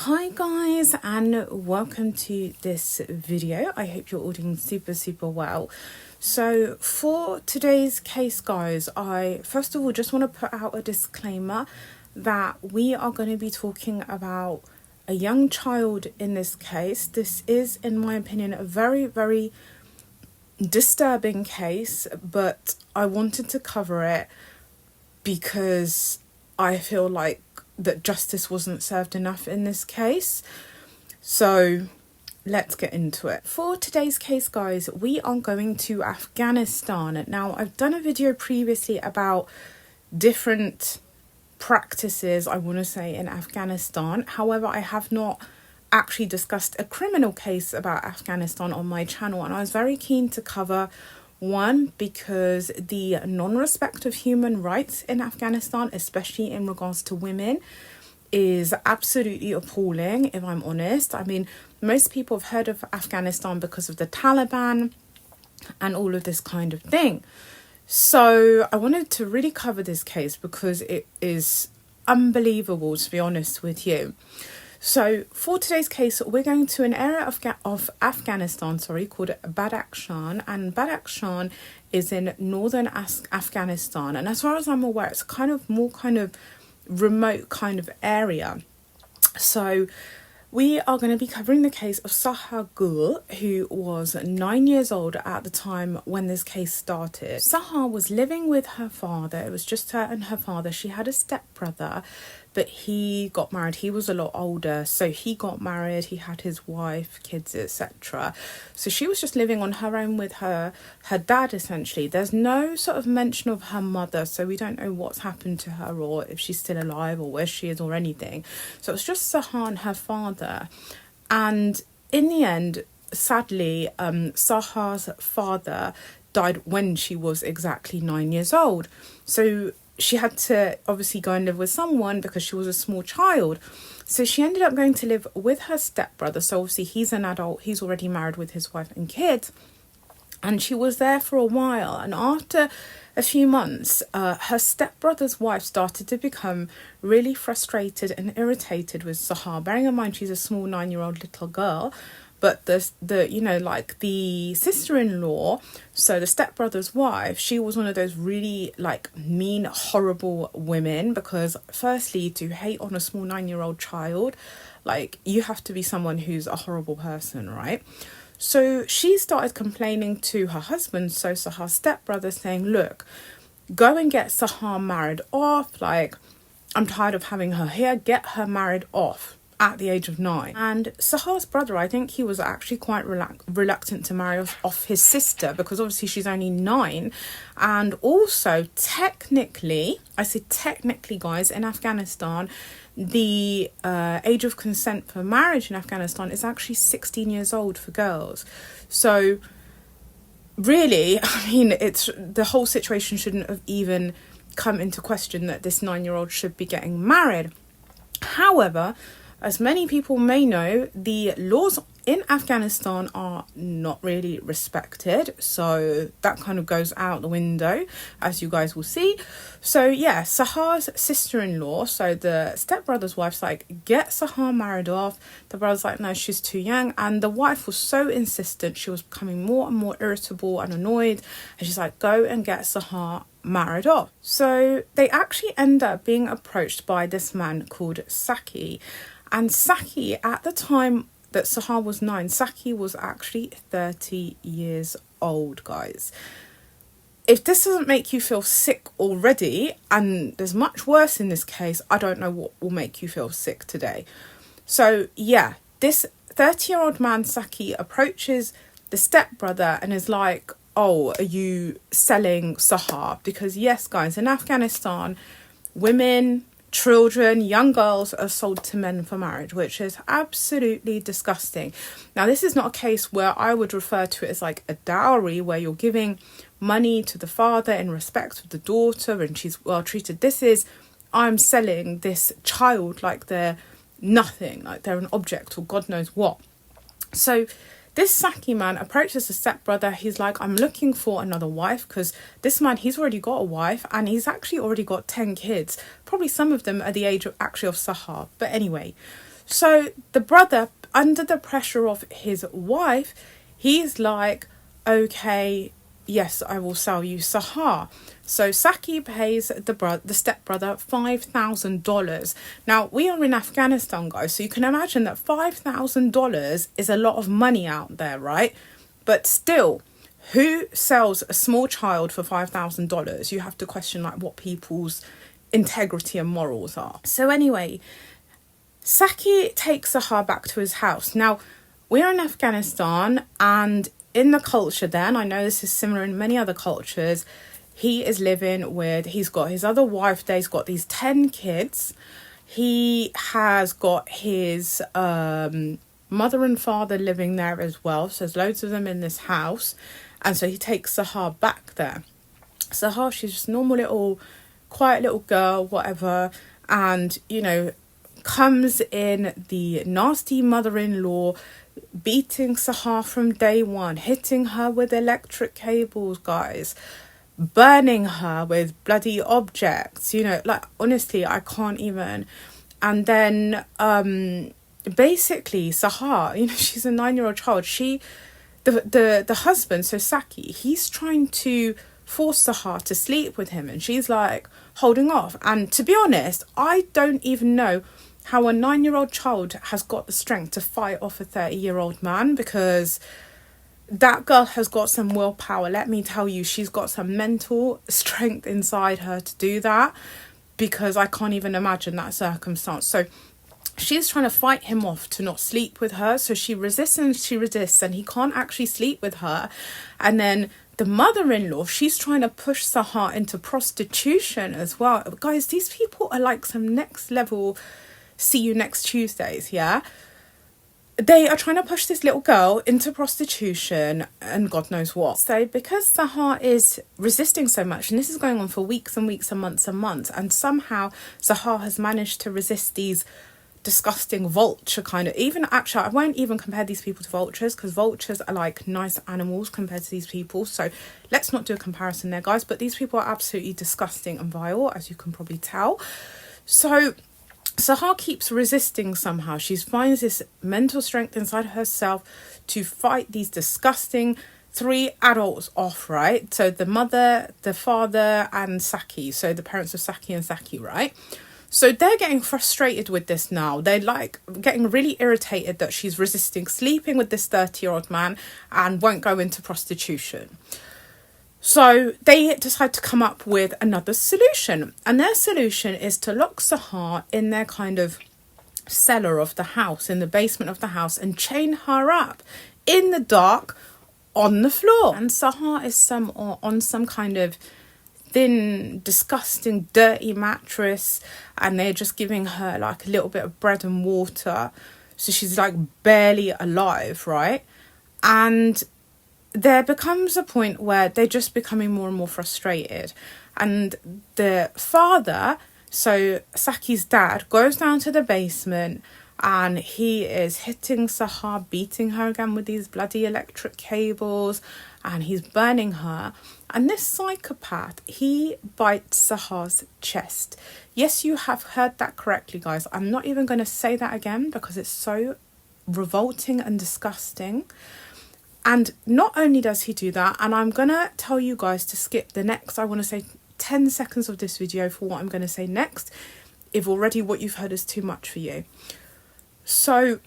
Hi guys, and welcome to this video. I hope you're all doing super well. So for today's case, guys, I first of all just want to put out a disclaimer that we are going to be talking about a young child in this case. This is, in my opinion, a very disturbing case, but I wanted to cover it because I feel like that justice wasn't served enough in this case. So let's get into it. For today's case, guys, we are going to Afghanistan. Now, I've done a video previously about different practices, I want to say, in Afghanistan. However, I have not actually discussed a criminal case about Afghanistan on my channel, and I was very keen to cover one, because the non-respect of human rights in Afghanistan, especially in regards to women, is absolutely appalling, if I'm honest. I mean, most people have heard of Afghanistan because of the Taliban and all of this kind of thing. So I wanted to really cover this case because it is unbelievable, to be honest with you. So for today's case, we're going to an area of Afghanistan, called Badakhshan, and Badakhshan is in northern Afghanistan. And as far as I'm aware, it's a more remote kind of area. So we are going to be covering the case of Sahar Gul, who was 9 years old at the time when this case started. Sahar was living with her father. It was just her and her father. She had a stepbrother, but he got married. He was a lot older, so he got married. He had his wife, kids, etc. So she was just living on her own with her dad, essentially. There's no sort of mention of her mother, so we don't know what's happened to her or if she's still alive or where she is or anything. So it's just Sahar and her father. And in the end, sadly, Sahar's father died when she was exactly 9 years old. So she had to obviously go and live with someone because she was a small child. So she ended up going to live with her stepbrother. So obviously he's an adult. He's already married with his wife and kids. And she was there for a while. And after a few months, her stepbrother's wife started to become really frustrated and irritated with Sahar. Bearing in mind, she's a small 9-year-old little girl. But the sister-in-law, so the stepbrother's wife, she was one of those really mean, horrible women, because firstly, to hate on a small 9-year-old child, you have to be someone who's a horrible person, right? So she started complaining to her husband, so Sahar's stepbrother, saying, look, go and get Sahar married off. I'm tired of having her here. Get her married off at the age of 9. And Sahar's brother, I think he was actually quite reluctant to marry off his sister, because obviously she's only 9. And also, technically, I say technically, guys, in Afghanistan, the age of consent for marriage in Afghanistan is actually 16 years old for girls. So really, I mean, the whole situation shouldn't have even come into question that this 9-year-old should be getting married. However, as many people may know, the laws in Afghanistan are not really respected. So that kind of goes out the window, as you guys will see. So yeah, Sahar's sister-in-law, so the stepbrother's wife's like, get Sahar married off. The brother's like, no, she's too young. And the wife was so insistent. She was becoming more and more irritable and annoyed. And she's like, go and get Sahar married off. So they actually end up being approached by this man called Saki. And Saki, at the time that Sahar was 9, Saki was actually 30 years old, guys. If this doesn't make you feel sick already, and there's much worse in this case, I don't know what will make you feel sick today. So yeah, this 30-year-old man, Saki, approaches the stepbrother and is like, oh, are you selling Sahar? Because yes, guys, in Afghanistan, women, children, young girls are sold to men for marriage, which is absolutely disgusting. Now, this is not a case where I would refer to it as like a dowry, where you're giving money to the father in respect of the daughter and she's well treated. This is, I'm selling this child like they're nothing, like they're an object or God knows what. So this Saki man approaches the stepbrother. He's like, I'm looking for another wife, because this man, he's already got a wife and he's actually already got 10 kids. Probably some of them are the age of Sahar. But anyway, So the brother, under the pressure of his wife, he's like, okay, yes, I will sell you Sahar. So Saki pays the stepbrother $5,000. Now, we are in Afghanistan, guys, so you can imagine that $5,000 is a lot of money out there, right? But still, who sells a small child for $5,000? You have to question like what people's integrity and morals are. So anyway, Saki takes Sahar back to his house. Now, we're in Afghanistan, and in the culture there, and I know this is similar in many other cultures, he is living with, he's got his other wife there, he's got these 10 kids. He has got his mother and father living there as well. So there's loads of them in this house. And so he takes Sahar back there. Sahar, she's just a normal little, quiet little girl, whatever. And, you know, comes in the nasty mother-in-law, beating Sahar from day one, hitting her with electric cables, guys, burning her with bloody objects, you know, like, honestly, I can't even. And then basically Sahar, you know, she's a 9-year-old child, the husband, so Saki, he's trying to force Sahar to sleep with him, and she's like holding off. And to be honest, I don't even know how a 9-year-old child has got the strength to fight off a 30-year-old man, because that girl has got some willpower. Let me tell you, she's got some mental strength inside her to do that, because I can't even imagine that circumstance. So she's trying to fight him off to not sleep with her. So she resists and she resists, and he can't actually sleep with her. And then the mother-in-law, she's trying to push Sahar into prostitution as well. Guys, these people are like some next level see you next Tuesdays, yeah? They are trying to push this little girl into prostitution and God knows what. So because Sahar is resisting so much, and this is going on for weeks and weeks and months, and somehow Sahar has managed to resist these disgusting vulture kind of, even actually I won't even compare these people to vultures, because vultures are like nice animals compared to these people. So let's not do a comparison there, guys. But these people are absolutely disgusting and vile, as you can probably tell. So Sahar keeps resisting somehow. She finds this mental strength inside herself to fight these disgusting 3 adults off, right? So the mother, the father, and Saki. So the parents of Saki and Saki, right? So they're getting frustrated with this now. They're like getting really irritated that she's resisting sleeping with this 30-year-old man and won't go into prostitution. So they decide to come up with another solution. And their solution is to lock Sahar in their kind of cellar of the house, in the basement of the house, and chain her up in the dark on the floor. And Sahar is on some kind of thin, disgusting, dirty mattress, and they're just giving her like a little bit of bread and water. So she's like barely alive, right? And there becomes a point where they're just becoming more and more frustrated. And the father, so Saki's dad, goes down to the basement and he is hitting Sahar, beating her again with these bloody electric cables, and he's burning her. And this psychopath, he bites Sahar's chest. Yes, you have heard that correctly, guys. I'm not even going to say that again because it's so revolting and disgusting. And not only does he do that, and I'm going to tell you guys to skip the next, I want to say 10 seconds of this video for what I'm going to say next, if already what you've heard is too much for you. So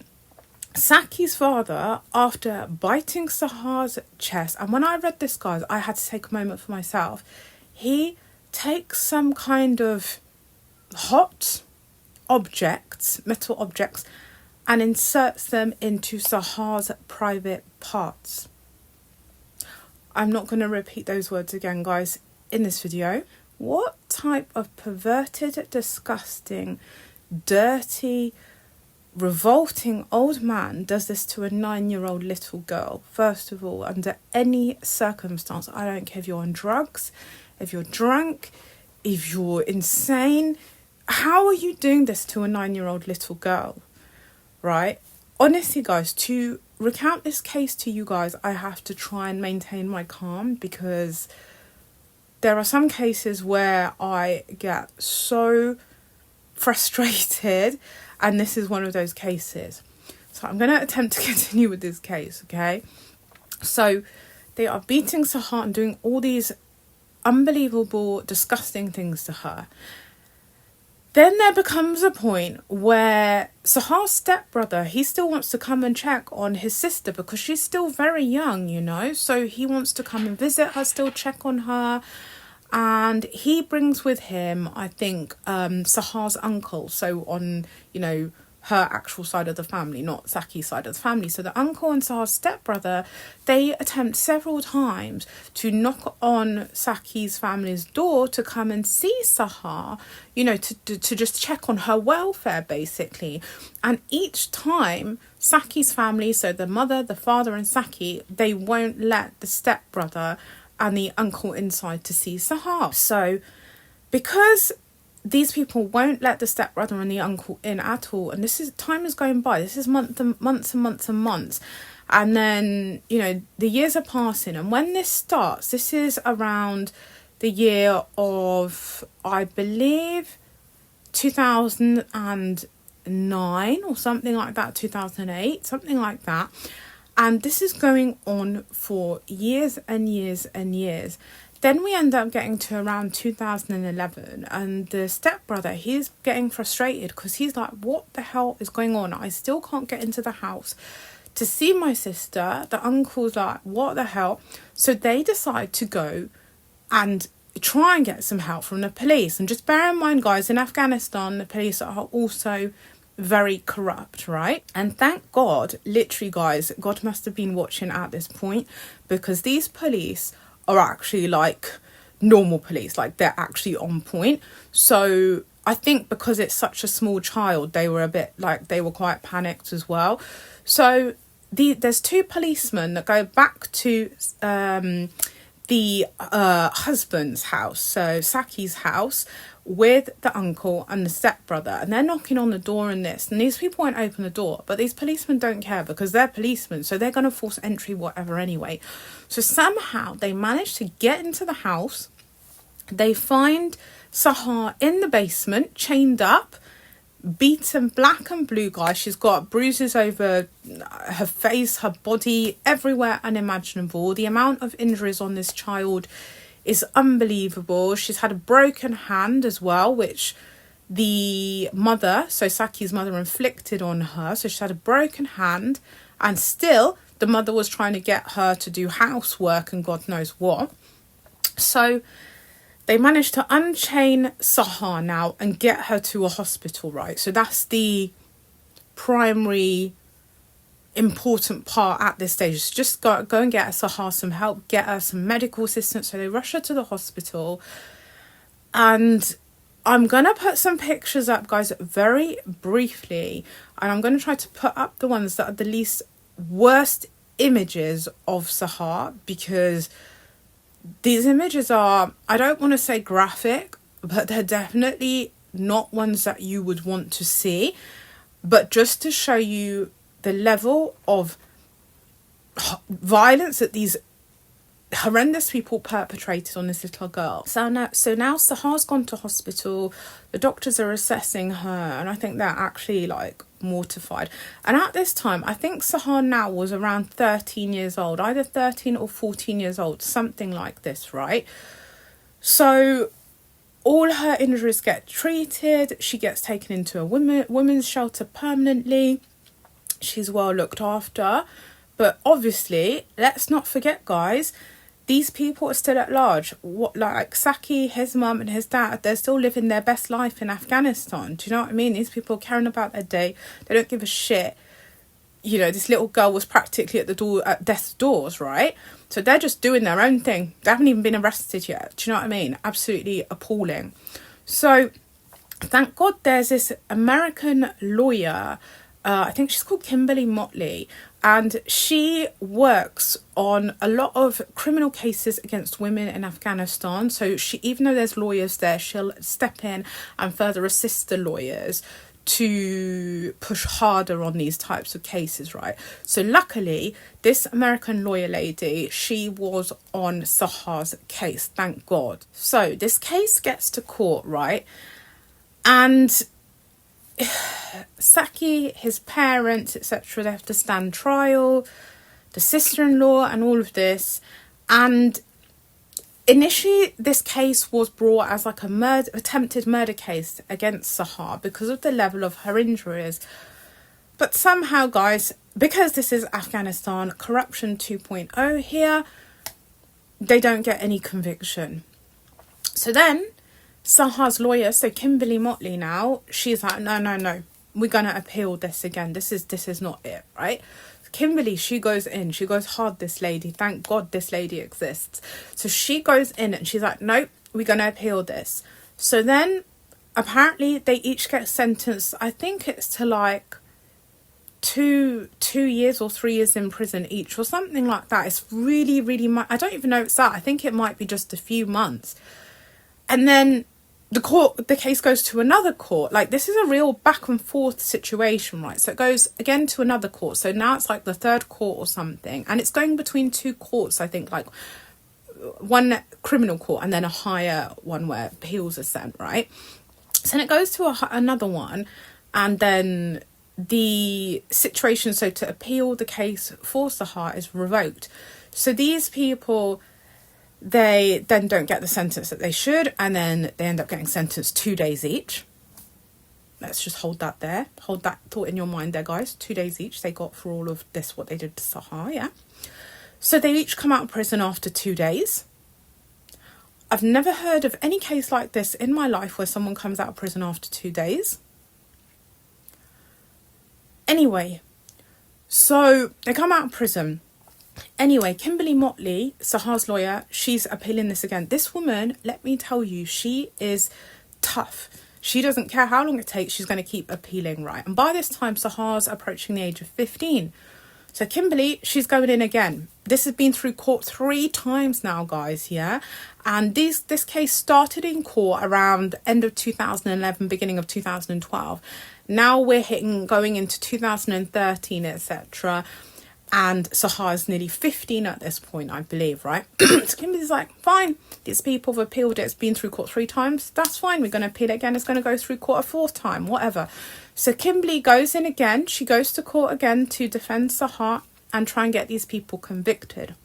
Saki's father, after biting Sahar's chest, and when I read this, guys, I had to take a moment for myself. He takes some kind of hot objects, metal objects, and inserts them into Sahar's private parts. I'm not going to repeat those words again, guys, in this video. What type of perverted, disgusting, dirty, revolting old man does this to a 9-year-old little girl? First of all, under any circumstance, I don't care if you're on drugs, if you're drunk, if you're insane, how are you doing this to a 9-year-old little girl? Right? Honestly, guys, to recount this case to you guys, I have to try and maintain my calm, because there are some cases where I get so frustrated, and this is one of those cases. So I'm going to attempt to continue with this case, okay? So they are beating Sahar and doing all these unbelievable, disgusting things to her. Then there becomes a point where Sahar's stepbrother, he still wants to come and check on his sister because she's still very young, you know. So he wants to come and visit her, still check on her. And he brings with him, I think, Sahar's uncle. So on, you know, her actual side of the family, not Saki's side of the family. So the uncle and Sahar's stepbrother, they attempt several times to knock on Saki's family's door to come and see Sahar, you know, to just check on her welfare, basically. And each time, Saki's family, so the mother, the father and Saki, they won't let the stepbrother and the uncle inside to see Sahar. So because these people won't let the stepbrother and the uncle in at all, and this is, time is going by, this is months and months, and then, you know, the years are passing, and when this starts, this is around the year of, I believe, 2009 or something like that, 2008, something like that. And this is going on for years and years and years. Then we end up getting to around 2011, and the stepbrother, he's getting frustrated because he's like, what the hell is going on? I still can't get into the house to see my sister. The uncle's like, what the hell? So they decide to go and try and get some help from the police. And just bear in mind, guys, in Afghanistan, the police are also very corrupt, right? And thank God, literally, guys, God must have been watching at this point, because these police are actually like normal police, like they're actually on point. So I think because it's such a small child, they were a bit like, they were quite panicked as well. So there's two policemen that go back to the husband's house, so Saki's house, with the uncle and the stepbrother, and they're knocking on the door and these people won't open the door, but these policemen don't care because they're policemen, so they're going to force entry whatever anyway. So somehow they manage to get into the house. They find Sahar in the basement, chained up, beaten black and blue, guys. She's got bruises over her face, her body, everywhere unimaginable. The amount of injuries on this child is unbelievable. She's had a broken hand as well, which the mother, so Saki's mother, inflicted on her. So she had a broken hand, and still the mother was trying to get her to do housework and God knows what. So they managed to unchain Sahar now and get her to a hospital, right? So that's the primary important part at this stage. So just go and get Sahar some help, get her some medical assistance. So they rush her to the hospital, and I'm gonna put some pictures up, guys, very briefly, and I'm gonna try to put up the ones that are the least worst images of Sahar, because these images are, I don't want to say graphic, but they're definitely not ones that you would want to see. But just to show you the level of violence that these horrendous people perpetrated on this little girl. So now Sahar's gone to hospital. The doctors are assessing her, and I think they're actually like mortified. And at this time, I think Sahar now was around 13 years old, either 13 or 14 years old, something like this, right? So all her injuries get treated. She gets taken into a women's shelter permanently. She's well looked after. But obviously, let's not forget, guys, these people are still at large. What, like Saki, his mum and his dad, they're still living their best life in Afghanistan. Do you know what I mean? These people are caring about their day. They don't give a shit. You know, this little girl was practically at the door, at death's doors, right? So they're just doing their own thing. They haven't even been arrested yet. Do you know what I mean? Absolutely appalling. So thank God there's this American lawyer, I think she's called Kimberly Motley, and she works on a lot of criminal cases against women in Afghanistan. So she, even though there's lawyers there, she'll step in and further assist the lawyers to push harder on these types of cases, right? So luckily, this American lawyer lady, she was on Sahar's case, thank God. So this case gets to court, right? And Saki, his parents, etc., they have to stand trial, the sister-in-law and all of this. And initially this case was brought as like a attempted murder case against Sahar because of the level of her injuries. But somehow, guys, because this is Afghanistan, corruption 2.0 here, they don't get any conviction. So then Sahar's lawyer, so Kimberly Motley now, she's like, no, we're going to appeal this again. This is not it, right? Kimberly, she goes hard, this lady. Thank God this lady exists. So she goes in and she's like, nope, we're going to appeal this. So then apparently they each get sentenced, I think it's to like 2 years or 3 years in prison each or something like that. It's really, really much. I don't even know if it's that. I think it might be just a few months. And then the case goes to another court. Like, this is a real back and forth situation, right? So it goes again to another court. So now it's like the third court or something. And it's going between 2 courts, I think, like one criminal court and then a higher one where appeals are sent, right? So then it goes to another one. And then the situation, so to appeal the case for Sahar is revoked. So these people, they then don't get the sentence that they should, and then they end up getting sentenced 2 days each. Let's just hold that there. Hold that thought in your mind there, guys. 2 days each they got for all of this, what they did to Sahar, yeah? So they each come out of prison after 2 days. I've never heard of any case like this in my life where someone comes out of prison after 2 days. Anyway, so they come out of prison. Anyway, Kimberly Motley, Sahar's lawyer, she's appealing this again. This woman, let me tell you, she is tough. She doesn't care how long it takes. She's going to keep appealing, right? And by this time, Sahar's approaching the age of 15. So Kimberly, she's going in again. This has been through court 3 times now, guys, yeah? And this case started in court around end of 2011, beginning of 2012. Now we're going into 2013, etc. And Sahar is nearly 15 at this point, I believe, right? So Kimberly's like, fine, these people have appealed it. It's been through court 3 times. That's fine. We're going to appeal it again. It's going to go through court a 4th time, whatever. So Kimberly goes in again. She goes to court again to defend Sahar and try and get these people convicted.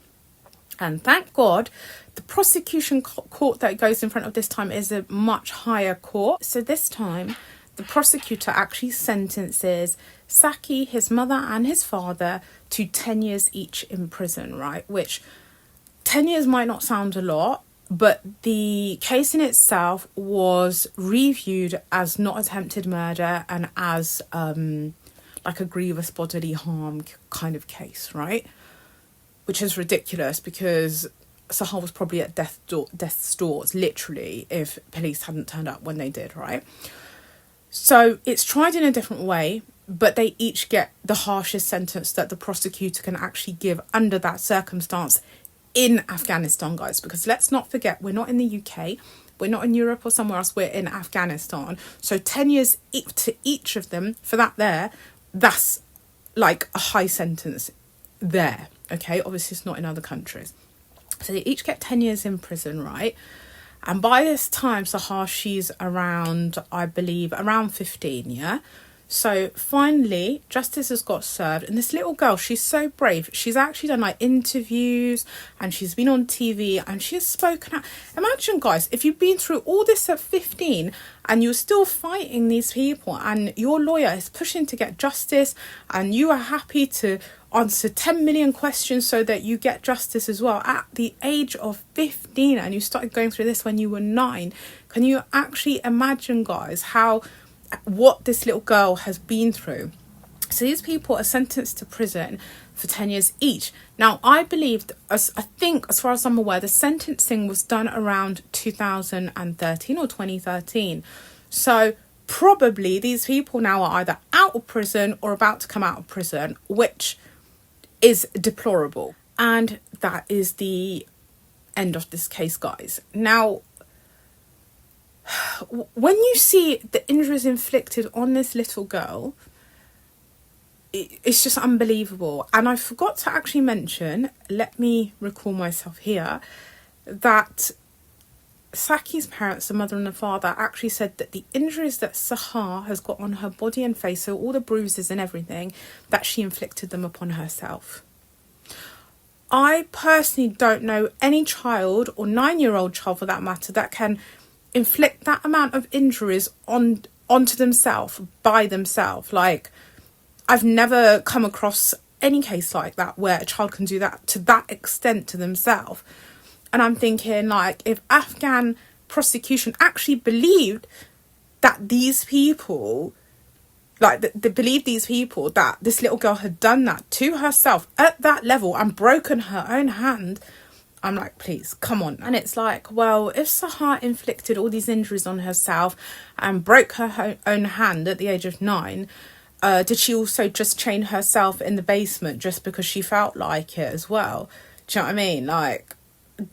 And thank God, the prosecution court that goes in front of this time is a much higher court. So this time, the prosecutor actually sentences Saki, his mother and his father to 10 years each in prison, right? Which 10 years might not sound a lot, but the case in itself was reviewed as not attempted murder and as like a grievous bodily harm kind of case, right? Which is ridiculous because Sahar was probably at death's doors, literally, if police hadn't turned up when they did, right? So it's tried in a different way, but they each get the harshest sentence that the prosecutor can actually give under that circumstance in Afghanistan, guys. Because let's not forget, we're not in the UK, we're not in Europe or somewhere else, we're in Afghanistan. So 10 years to each of them for that's like a high sentence there, okay? Obviously it's not in other countries. So they each get 10 years in prison, right? And by this time, Sahar, she's around, I believe, around 15, yeah? So finally, justice has got served. And this little girl, she's so brave. She's actually done like interviews and she's been on TV and she has spoken out. Imagine, guys, if you've been through all this at 15 and you're still fighting these people and your lawyer is pushing to get justice and you are happy to answer 10 million questions so that you get justice as well at the age of 15, and you started going through this when you were 9. Can you actually imagine, guys, what this little girl has been through? So these people are sentenced to prison for 10 years each. Now, I believe, I think, as far as I'm aware, the sentencing was done around 2013 or 2013. So probably these people now are either out of prison or about to come out of prison, which is deplorable. And that is the end of this case, guys. Now, when you see the injuries inflicted on this little girl, it's just unbelievable. And I forgot to actually mention, let me recall myself here, that Saki's parents, the mother and the father, actually said that the injuries that Sahar has got on her body and face, so all the bruises and everything, that she inflicted them upon herself. I personally don't know any child, or 9-year-old child for that matter, that can inflict that amount of injuries onto themselves by themselves. Like, I've never come across any case like that where a child can do that to that extent to themselves. And I'm thinking, like, if Afghan prosecution actually believed that these people, like, they believed these people that this little girl had done that to herself at that level and broken her own hand, I'm like, please, come on. And it's like, well, if Sahar inflicted all these injuries on herself and broke her own hand at the age of 9, did she also just chain herself in the basement just because she felt like it as well? Do you know what I mean? Like,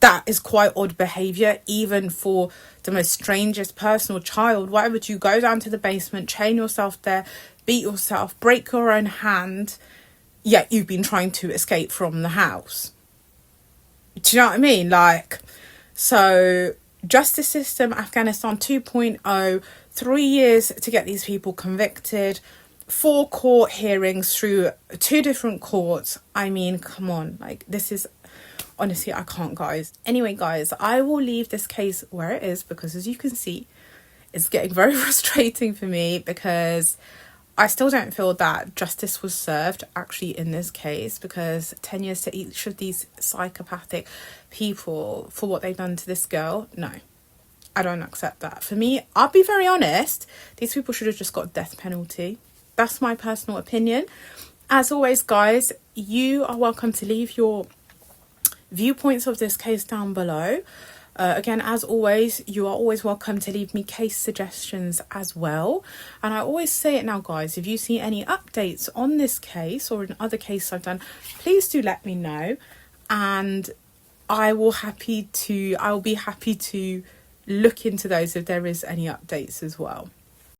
that is quite odd behaviour, even for the most strangest person or child. Why would you go down to the basement, chain yourself there, beat yourself, break your own hand, yet you've been trying to escape from the house? Do you know what I mean? Like, so justice system, Afghanistan 2.0, 3 years to get these people convicted, 4 court hearings through 2 different courts. I mean, come on, like, this is, honestly, I can't, guys. Anyway, guys, I will leave this case where it is because, as you can see, it's getting very frustrating for me because I still don't feel that justice was served actually in this case, because 10 years to each of these psychopathic people for what they've done to this girl. No, I don't accept that. For me, I'll be very honest, these people should have just got death penalty. That's my personal opinion. As always, guys, you are welcome to leave your viewpoints of this case down below. Again, as always, you are always welcome to leave me case suggestions as well. And I always say it now, guys, if you see any updates on this case or in other cases I've done, please do let me know, and I will be happy to look into those if there is any updates as well.